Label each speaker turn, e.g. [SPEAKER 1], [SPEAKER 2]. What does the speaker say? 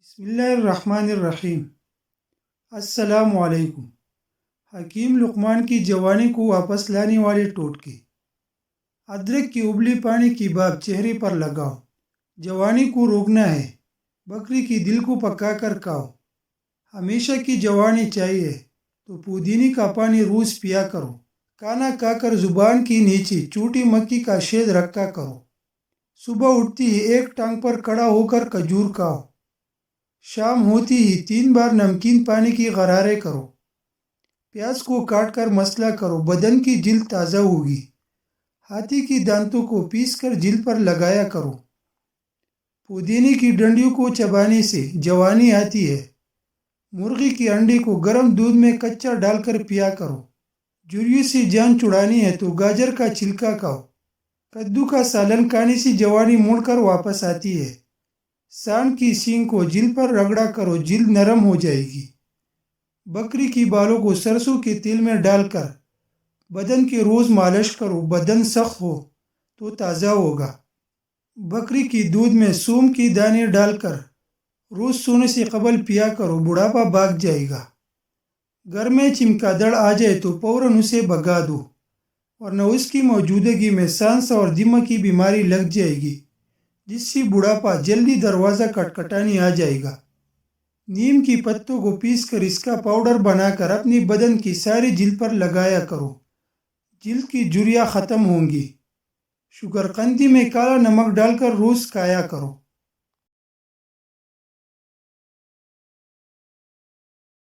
[SPEAKER 1] بسم اللہ الرحمن الرحیم۔ السلام علیکم۔ حکیم لقمان کی جوانی کو واپس لانے والے ٹوٹکے۔ ادرک کی ابلی پانی کی باب چہرے پر لگاؤ، جوانی کو روکنا ہے، بکری کی دل کو پکا کر کھاؤ۔ ہمیشہ کی جوانی چاہیے تو پودینے کا پانی روز پیا کرو، کھانا کھا کر زبان کی نیچے چوٹی مکھی کا شہد رکھا کرو۔ صبح اٹھتی ہی ایک ٹانگ پر کھڑا ہو کر کھجور کھاؤ، شام ہوتی ہی 3 بار نمکین پانی کی غرارے کرو۔ پیاز کو کاٹ کر مسلا کرو، بدن کی جلد تازہ ہوگی۔ ہاتھی کی دانتوں کو پیس کر جلد پر لگایا کرو۔ پودینے کی ڈنڈیوں کو چبانے سے جوانی آتی ہے۔ مرغی کی انڈے کو گرم دودھ میں کچا ڈال کر پیا کرو۔ جھریوں سے جان چھڑانی ہے تو گاجر کا چھلکا کھاؤ۔ کدو کا سالن کھانے سے جوانی مڑ کر واپس آتی ہے۔ سانڈ کی سینگ کو جلد پر رگڑا کرو، جلد نرم ہو جائے گی۔ بکری کی بالوں کو سرسوں کے تیل میں ڈال کر بدن کے روز مالش کرو، بدن سخت ہو تو تازہ ہوگا۔ بکری کی دودھ میں سونف کے دانے ڈال کر روز سونے سے قبل پیا کرو، بڑھاپا بھاگ جائے گا۔ گھر میں چمگادڑ آ جائے تو فوراً اسے بھگا دو، ورنہ اس کی موجودگی میں سانس اور دماغ کی بیماری لگ جائے گی، جس سے بڑھاپا جلدی دروازہ کٹکھٹانے آ جائے گا۔ نیم کی پتوں کو پیس کر اس کا پاؤڈر بنا کر اپنی بدن کی ساری جلد پر لگایا کرو، جلد کی جھریاں ختم ہوں گی۔ شکر قندی میں کالا نمک ڈال کر روز کھایا کرو۔